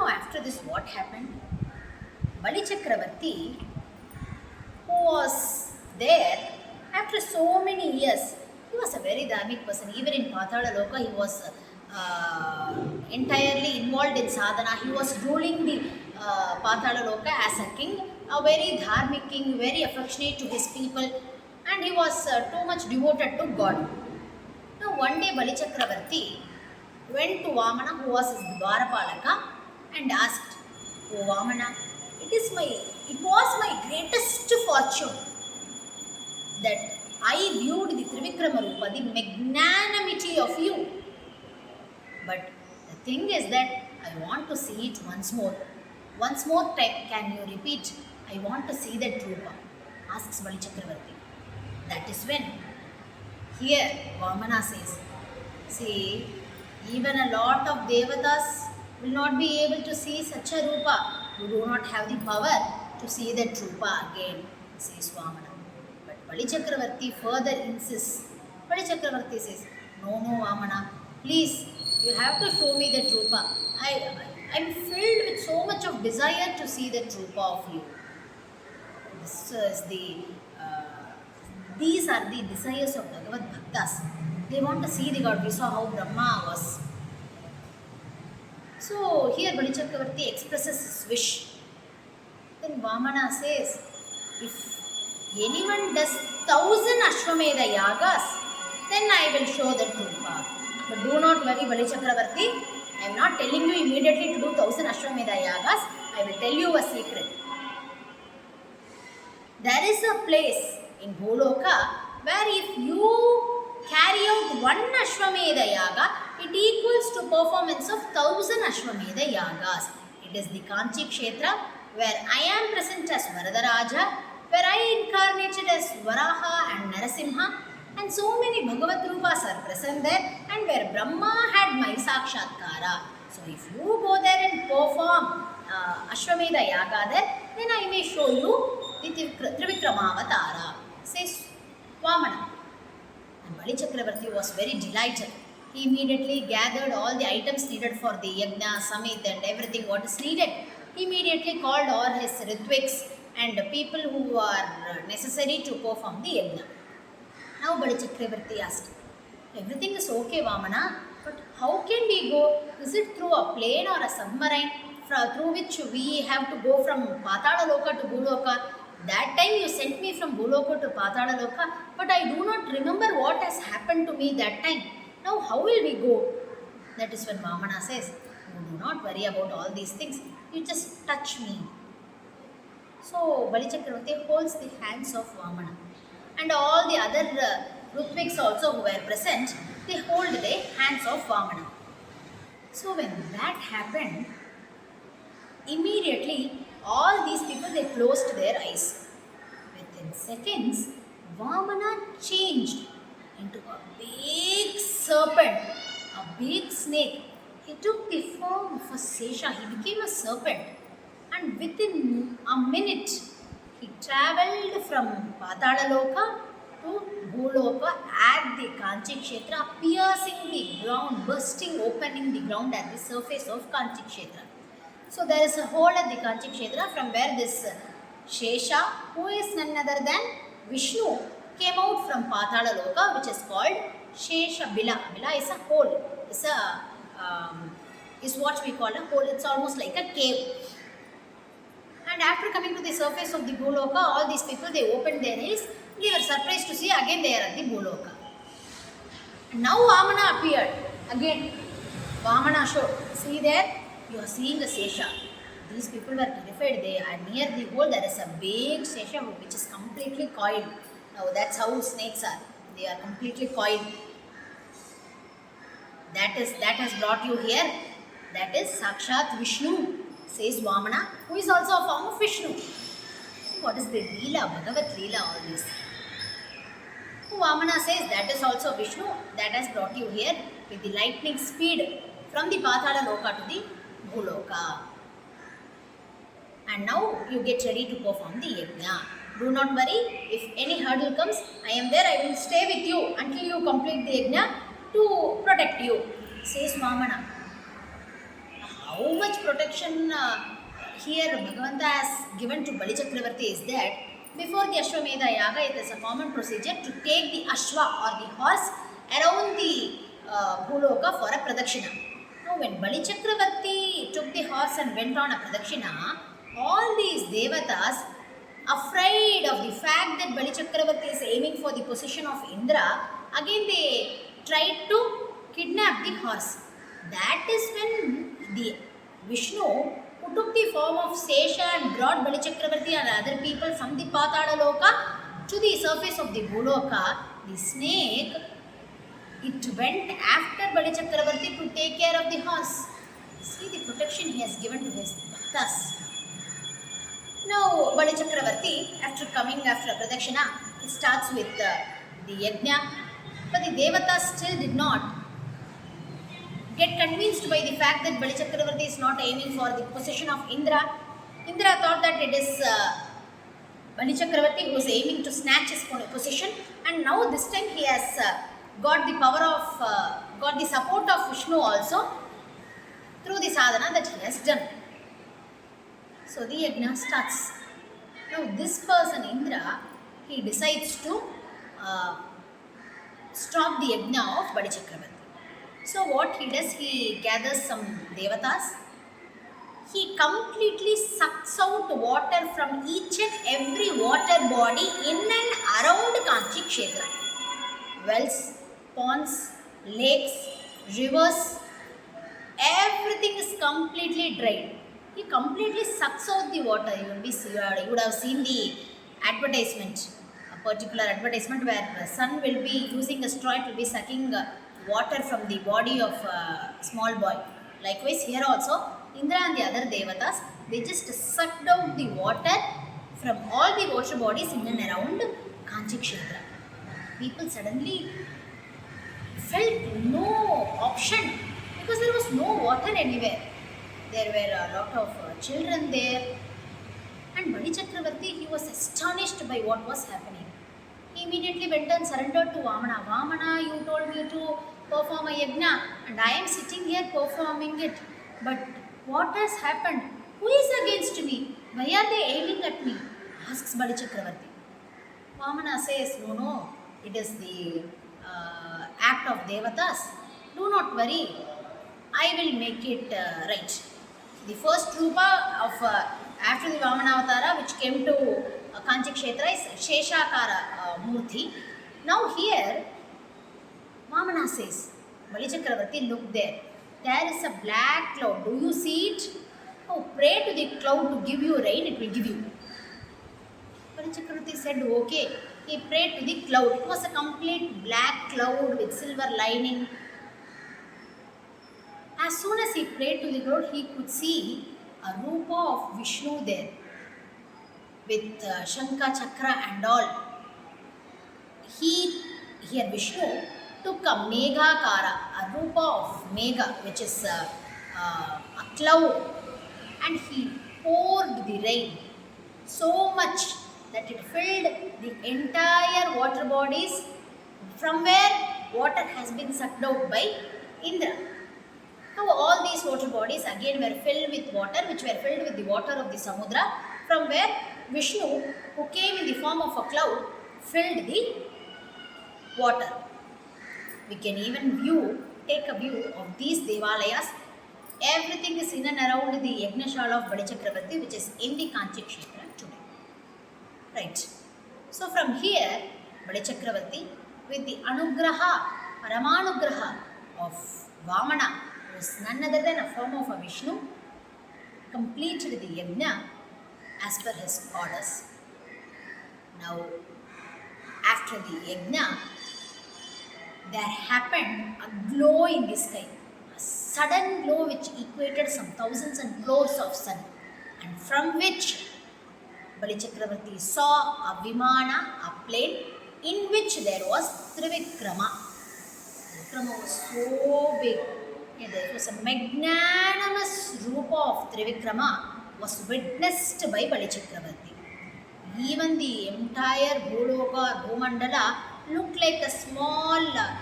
Now after this, what happened? Bali Chakravarti, who was there after so many years, he was a very dharmic person. Even in Pathala Loka, he was entirely involved in sadhana. He was ruling the Pathala Loka as a king, a very dharmic king, very affectionate to his people, and he was too much devoted to God. Now one day Bali Chakravarti went to Vamana, who was his Dwarapalaka, and asked, "Oh Vamana, it was my greatest fortune that I viewed the Trivikrama Rupa, the magnanimity of you. But the thing is that I want to see it once more. Once more time, can you repeat? I want to see that Rupa," asks Bali Chakravarti. That is when here Vamana says, "See, even a lot of devatas will not be able to see such a Rupa. You do not have the power to see that Rupa again," says Vamana. But Bali Chakravarti further insists. Bali Chakravarti says, "No, Vamana, please, you have to show me that Rupa. I'm filled with so much of desire to see that Rupa of you." This is these are the desires of Bhagavad Bhaktas. They want to see the God. We saw how Brahma was. So here Bali Chakravarti expresses his wish. Then Vamana says, "If anyone does 1,000 Ashwamedha yagas, then I will show that Rupa. But do not worry, Bali Chakravarti. I am not telling you immediately to do 1,000 Ashwamedha yagas. I will tell you a secret. There is a place in Bholoka where if you carry out 1 Ashwamedha yaga, it equals to performance of 1,000 Ashwamedha yagas. It is the Kanchi kshetra where I am present as Varadaraja, where I incarnated as Varaha and Narasimha, and so many Bhagavat Rupas are present there, and where Brahma had my Sakshatkara. So if you go there and perform Ashwamedha yaga there, then I may show you the Trivikramavatara," says Vamana. And Bali Chakravarti was very delighted. He immediately gathered all the items needed for the yajna, samit, and everything what is needed. He immediately called all his ritviks and people who are necessary to perform the yajna. Now Bali Chakravarti asked, "Everything is okay, Vamana, but how can we go? Is it through a plane or a submarine through which we have to go from Patala Loka to Bhuloka? That time you sent me from Bhuloka to Patala Loka, but I do not remember what has happened to me that time. Now how will we go?" That is when Vamana says, "You do not worry about all these things. You just touch me." So Bali Chakravarti holds the hands of Vamana. And all the other Rutviks also who were present, they hold the hands of Vamana. So when that happened, immediately all these people, they closed their eyes. Within seconds, Vamana changed into a big serpent, a big snake. He took the form of a Sesha. He became a serpent. And within a minute, he travelled from Patala Loka to Bhuloka at the Kanchi kshetra, piercing the ground, bursting, opening the ground at the surface of Kanchi kshetra. So there is a hole at the Kanchi kshetra from where this Shesha, who is none other than Vishnu, came out from Patala Loka, which is called Sheshabila. Bila is a hole. Is what we call a hole. It's almost like a cave. And after coming to the surface of the Bhuloka, all these people, they opened their eyes. They were surprised to see again they are at the Bhuloka. And now Vamana appeared. Again, Vamana showed. See there, you are seeing a Sesha. These people were terrified. They are near the hole. There is a big Sesha which is completely coiled. Now that's how snakes are. They are completely coiled. That has brought you here. That is Sakshat Vishnu, says Vamana, who is also a form of Vishnu. What is the Leela, Bhagavat Leela, all this? So Vamana says that is also Vishnu that has brought you here with the lightning speed from the Patala Loka to the Bhuloka. And now you get ready to perform the yajna. Do not worry, if any hurdle comes, I am there, I will stay with you until you complete the yajna to protect you, says Vamana. how much protection here Bhagavanta has given to Bali Chakravarti is that before the Ashwamedha Yaga, it is a common procedure to take the Ashwa or the horse around the Bhuloka for a Pradakshina. Now, when Bali Chakravarti took the horse and went on a Pradakshina, all these Devatas, afraid of the fact that Bali Chakravarti is aiming for the position of Indra, again they tried to kidnap the horse. That is when the Vishnu, who took the form of Sesha and brought Bali Chakravarti and other people from the Patada Loka to the surface of the Bhuloka, the snake, it went after Bali Chakravarti to take care of the horse. See the protection he has given to his bhaktas. Now, Bali Chakravarti, after coming after Pradakshina, he starts with the yajna, but the Devatas still did not get convinced by the fact that Bali Chakravarti is not aiming for the position of Indra. Indra thought that it is Bali Chakravarti who is aiming to snatch his position, and now this time he has got the power of, got the support of Vishnu also through the sadhana that he has done. So the yajna starts. Now this person Indra, he decides to stop the yajna of Bali Chakravarti. So what he does, he gathers some devatas. He completely sucks out water from each and every water body in and around Kanchi kshetra. Wells, ponds, lakes, rivers, everything is completely dried. He completely sucks out the water. You would have seen the advertisement, a particular advertisement where the son will be using a straw, it will be sucking water from the body of a small boy. Likewise here also, Indra and the other devatas, they just sucked out the water from all the water bodies in and around Kanchi kshetra. People suddenly felt no option because there was no water anywhere. There were a lot of children there, and Bali Chakravarti, he was astonished by what was happening. He immediately went and surrendered to Vamana. Vamana, you told me to perform a yajna, and I am sitting here performing it. But what has happened? Who is against me? Why are they aiming at me? Asks Bali Chakravarti. Vamana says, no, it is the act of Devatas. Do not worry, I will make it right. The first rupa of after the Vamana Avatara, which came to Kanchi kshetra, is sheshakara murti. Now here, Vamana says, Bali Chakravarti, look there. There is a black cloud. Do you see it? Oh, pray to the cloud to give you rain, it will give you. Bali Chakravarti said, okay. He prayed to the cloud. It was a complete black cloud with silver lining. As soon as he prayed to the cloud, he could see a rupa of Vishnu there with Shankha, Chakra and all. Here Vishnu took a meghakara, a rupa of megha, which is a cloud, and he poured the rain so much that it filled the entire water bodies from where water has been sucked out by Indra. Now all these water bodies again were filled with water, which were filled with the water of the Samudra, from where Vishnu, who came in the form of a cloud, filled the water. We can even take a view of these Devalayas. Everything is in and around the Yagnashala of Bali Chakravarti, which is in the Kanchi kshetra today. Right. So from here, Bali Chakravarti, with the Anugraha, Paramanugraha of Vamana, who is none other than a form of a Vishnu, completed the yajna as per his orders. Now, after the yajna, there happened a glow in the sky, a sudden glow which equated some thousands and crores of sun, and from which Bali Chakravarti saw a Vimana, a plane, in which there was Trivikrama. Trivikrama was so big. Yeah, there was a magnanimous rupa of Trivikrama was witnessed by Bali Chakravarti. Even the entire Bhuloka, Bhumandala looked like a small, a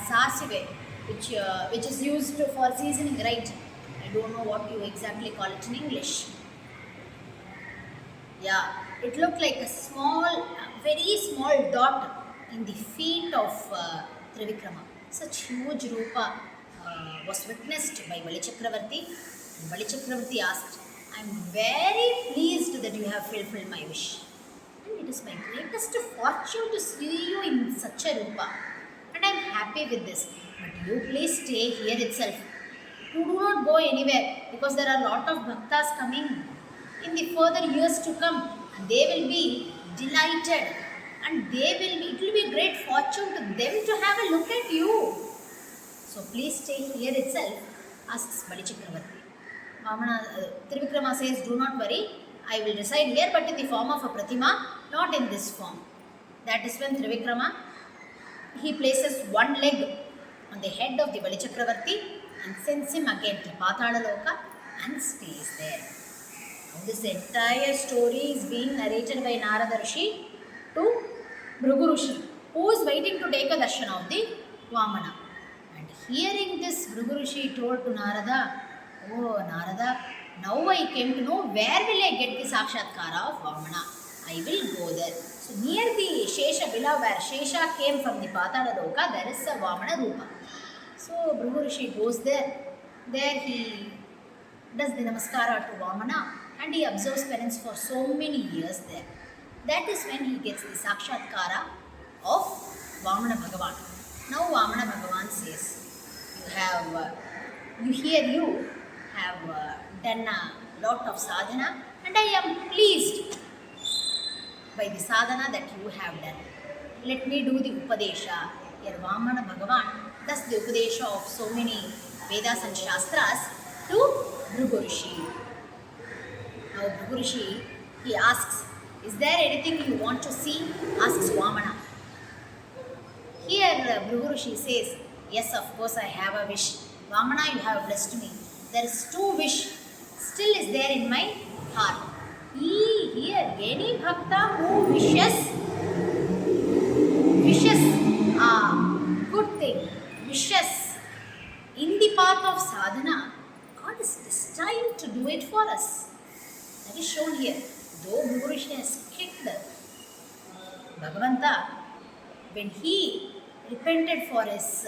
sasive, which is used for seasoning, right? I don't know what you exactly call it in English. Yeah, it looked like a small, very small dot in the feet of Trivikrama. Such huge rupa was witnessed by Bali Chakravarti. And Bali Chakravarti asked, I am very pleased that you have fulfilled my wish. And it is my greatest fortune to see you in such a rupa. And I am happy with this. But you please stay here itself. You do not go anywhere because there are a lot of bhaktas coming in the further years to come, and they will be delighted, and it will be great fortune to them to have a look at you. So please stay here itself, asks Bali Chakravarti. Trivikrama says, do not worry, I will reside here but in the form of a pratima, not in this form. That is when Trivikrama, he places one leg on the head of the Bali Chakravarti and sends him again to Patala Loka and stays there. Now this entire story is being narrated by Narada Rishi to Bhrigu Rishi, who is waiting to take a darshan of the Vamana. And hearing this, Bhrigu Rishi told to Narada, oh Narada, now I came to know where will I get the Sakshatkara of Vamana. I will go there. So near the Shesha Bila, where Shesha came from the Patala Loka, there is a Vamana Rupa. So Bhrigu Rishi goes there. There he does the Namaskara to Vamana and he observes penance for so many years there. That is when he gets the Sakshatkara of Vamana Bhagavan. Now Vamana Bhagavan says, you have done a lot of sadhana and I am pleased by the sadhana that you have done. Let me do the Upadesha. Here Vamana Bhagavan does the Upadesha of so many Vedas and Shastras to Bhrigu Rishi. Now Bhrigu Rishi, he asks, is there anything you want to see? Asks Vamana. Here Bhrigu Rishi says, yes, of course I have a wish. Vamana, you have blessed me. There is two wish still is there in my heart. Here, any bhakta who wishes good thing, wishes in the path of sadhana, God is destined to do it for us. That is shown here. Though Bhrigu Rishi has kicked Bhagavanta, when he repented for his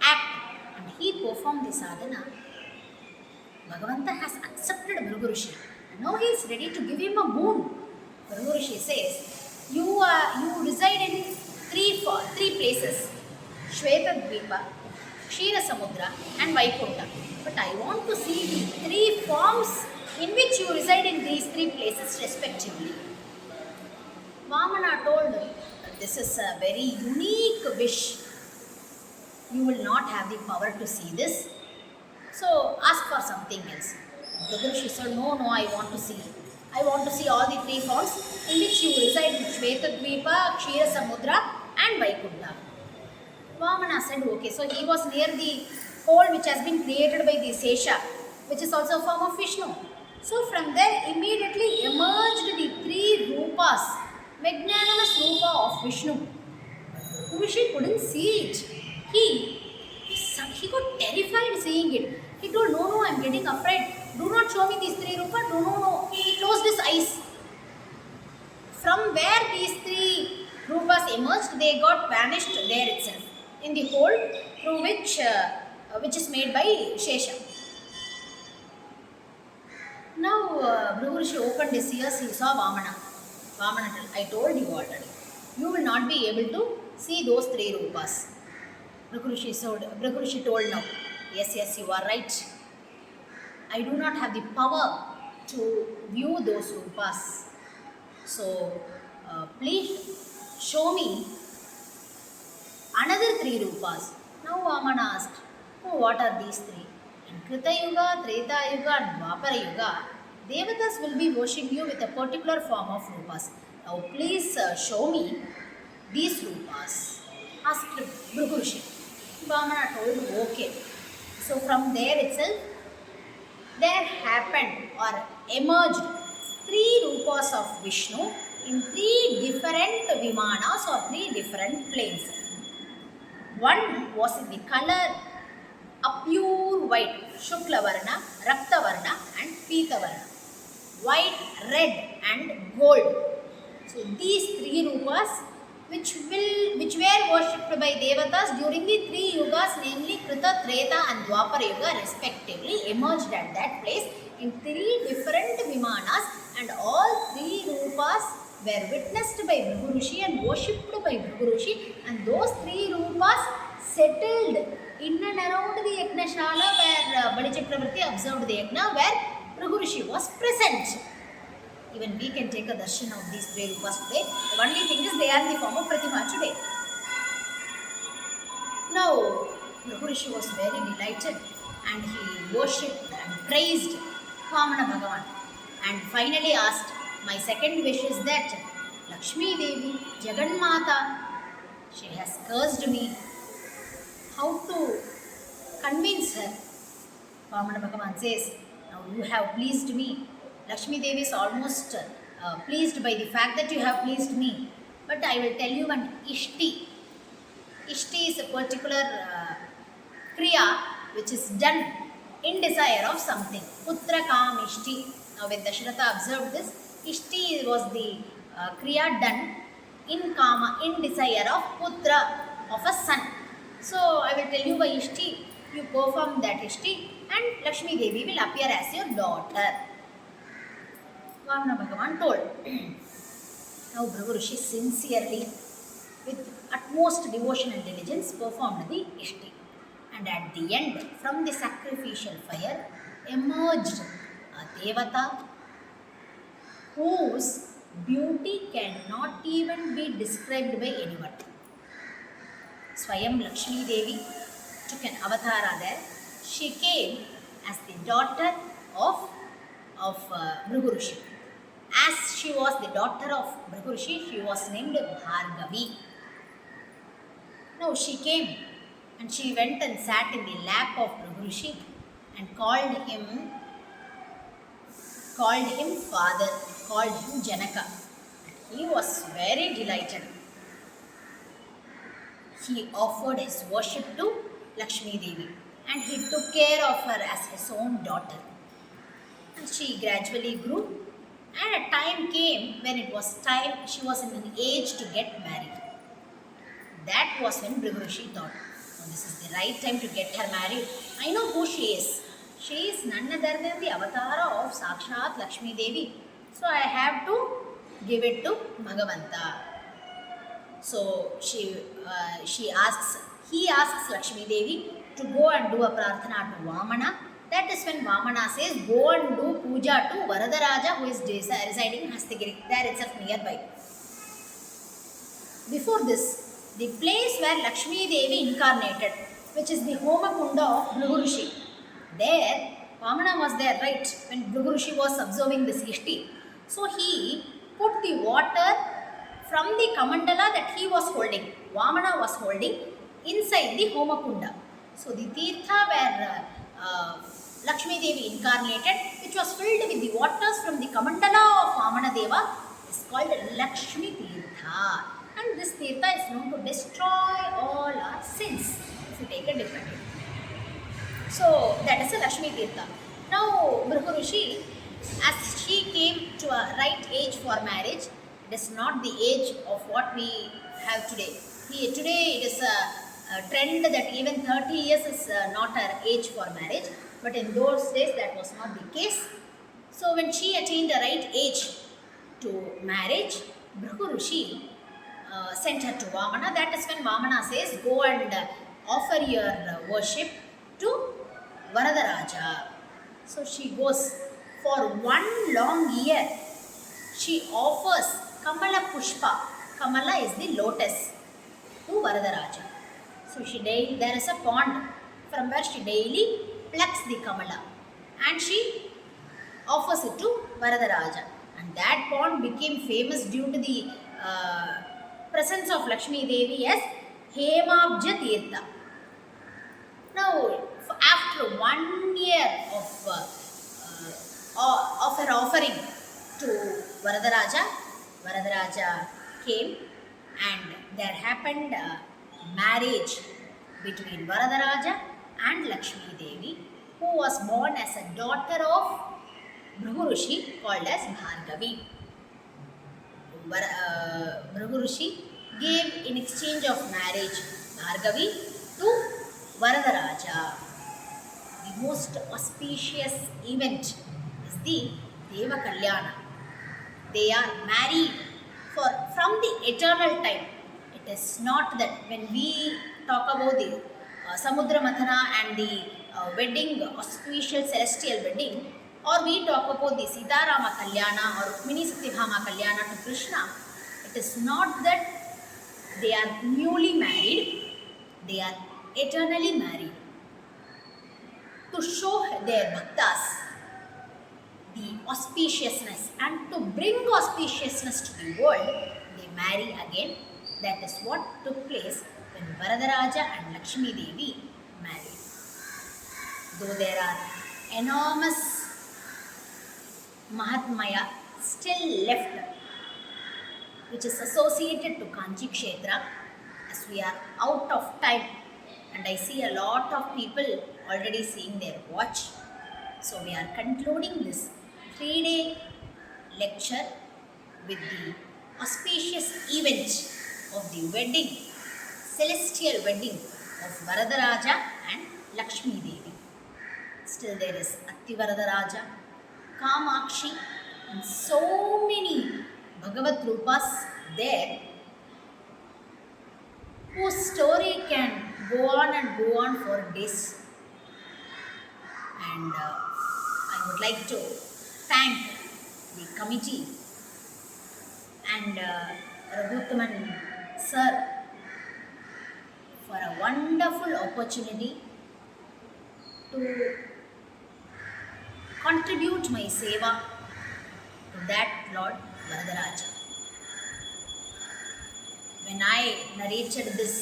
act and he performed the sadhana, Bhagavanta has accepted Bhrigu Rishi. Now he is ready to give him a boon. Bhrigu Rishi says, you reside in three places, Shvetadvipa, Kshira Samudra and Vaikunta. But I want to see the three forms in which you reside in these three places respectively. Vamana told, this is a very unique wish. You will not have the power to see this. So ask for something else. Bhrigu Rishi said, no, I want to see. I want to see all the three forms in which you reside in Shvetadvipa, Kshira Samudra and Vaikunta. Vamana said, okay. So he was near the hole which has been created by the Sesha, which is also a form of Vishnu. So from there immediately emerged the three rupas, magnanimous rupa of Vishnu. Rishi couldn't see it. He got terrified seeing it. He told, no, I am getting afraid. Do not show me these three rupas. No. He closed his eyes. From where these three rupas emerged, they got vanished there itself, in the hole through which is made by Shesha. Now Bhrigu Rishi opened his ears, he saw Vamana. Vamana, I told you already, you will not be able to see those three rupas. Bhrigu Rishi told now, yes, you are right. I do not have the power to view those rupas. So please show me another three rupas. Now Vamana asked, oh, what are these three? In Krita Yuga, Treta Yuga and Dwapara Yuga, Devatas will be worshipping you with a particular form of rupas. Now please show me these rupas. Asked Bhrigu Rishi. Vamana told, okay. So from there itself, there happened or emerged three rupas of Vishnu in three different vimanas or three different planes. One was in the color a pure white, Shukla Varna, Rakta Varna and Pita Varna. White, red and gold. So these three rupas which were worshipped by devatas during the three yugas, namely Krita, Treta and Dwapara Yuga respectively, emerged at that place in three different vimanas, and all three rupas were witnessed by Bhrigu Rishi and worshipped by Bhrigu Rishi, and those three rupas settled in and around the Yajnashala where Bali Chakravarti observed the Yajna, where Bhrigu Rishi was present. Even we can take a darshan of these three rupas today. The only thing is they are in the form of Pratima today. Now, Bhrigu Rishi was very delighted and he worshipped and praised Vamana Bhagavan, and finally asked, my second wish is that Lakshmi Devi, Jaganmata, she has cursed me. How to convince her? Vamana Bhagavan says, now you have pleased me. Lakshmi Devi is almost pleased by the fact that you have pleased me. But I will tell you one Ishti. Ishti is a particular kriya which is done in desire of something. Putra Kam Ishti. Now when Dasharatha observed this, Ishti was the kriya done in Kama, in desire of Putra, of a son. So I will tell you by Ishti, you perform that Ishti and Lakshmi Devi will appear as your daughter. Vamana Bhagavan told. Now Bhrigu Rishi sincerely, with utmost devotion and diligence, performed the Ishti. And at the end, from the sacrificial fire, emerged a Devata whose beauty cannot even be described by anyone. Swayam Lakshmi Devi took an avatara there. She came as the daughter of Bhrigu Rishi. As she was the daughter of Bhrigu Rishi, she was named Bhargavi. Now she came and she went and sat in the lap of Bhrigu Rishi and called him father, called him Janaka. He was very delighted. He offered his worship to Lakshmi Devi and he took care of her as his own daughter. And she gradually grew, and a time came when it was time, she was in an age to get married. That was when Bhrigu Rishi thought, oh, this is the right time to get her married. I know who she is. She is none other than the avatara of Sakshat Lakshmi Devi. So I have to give it to Bhagavanta. So he asks Lakshmi Devi to go and do a prarthana to Vamana. That is when Vamana says, go and do puja to Varadaraja who is residing in Hastagiri, there itself nearby. Before this, the place where Lakshmi Devi incarnated, which is the Homa Kunda of Bhrigu Rishi, there Vamana was there, right, when Bhrigu Rishi was observing this Ishti. So he put the water from the Kamandala that he was holding, Vamana was holding, inside the Homa Kunda. So the Tirtha where Lakshmi Devi incarnated, which was filled with the waters from the Kamandala of Vamana Deva, is called Lakshmi Tirtha. And this Tirtha is known to destroy all our sins if you take a dip at it. So that is a Lakshmi Tirtha. Now Bhrigu Rishi, as she came to a right age for marriage, it is not the age of what we have today. Today it is a trend that even 30 years is not her age for marriage. But in those days that was not the case. So when she attained the right age to marriage, Bhrigu Rishi sent her to Vamana. That is when Vamana says, go and offer your worship to Varadaraja. So she goes for 1 long year. She offers Kamala Pushpa. Kamala is the lotus to Varadaraja. So there is a pond from where she daily plucks the Kamala and she offers it to Varadaraja. And that pond became famous due to the presence of Lakshmi Devi as Hemabja Tirtha. Now, after 1 year of her offering to Varadaraja, Varadaraja came and there happened a marriage between Varadaraja and Lakshmi Devi, who was born as a daughter of Bhrigu Rishi called as Bhargavi. Bhrigu Rishi gave in exchange of marriage Bhargavi to Varadaraja. The most auspicious event is the Deva Kalyana. They are married from the eternal time. It is not that when we talk about the Samudra Mathana and the wedding, auspicious celestial wedding, or we talk about the Sitarama Kalyana or Rukmini Satyabhama Kalyana to Krishna, it is not that they are newly married, they are eternally married. To show their bhaktas the auspiciousness and to bring auspiciousness to the world, they marry again. That is what took place when Varadaraja and Lakshmi Devi married. Though there are enormous mahatmaya still left, which is associated to Kanchi kshetra, as we are out of time and I see a lot of people already seeing their watch. So we are concluding this 3-day lecture with the auspicious event of the wedding, celestial wedding of Varadaraja and Lakshmi Devi. Still there is Atti Varadaraja, Kamakshi and so many Bhagavat Rupas there whose story can go on for days. And I would like to thank the committee and Raghuttaman sir for a wonderful opportunity to contribute my seva to that Lord Varadaraja. When I narrated this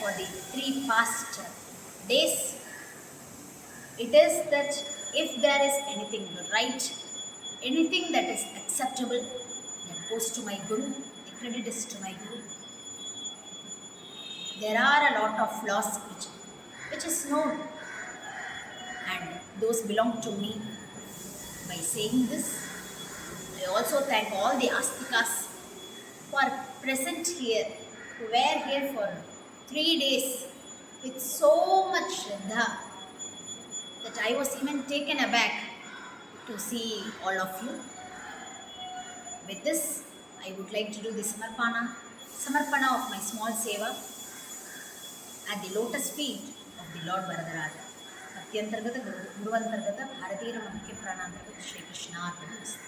for the 3 past days, it is that if there is anything right, anything that is acceptable, that goes to my Guru, the credit is to my Guru. There are a lot of flaws which is known and those belong to me. By saying this, I also thank all the Astikas who are present here, who were here for 3 days with so much Shraddha that I was even taken aback to see all of you. With this, I would like to do the Samarpana of my small seva at the lotus feet of the Lord Varadaraja. Atyantargata Guruvantargata Bharatira Mukhya Pranantargata Shri Krishna Arpanamastu.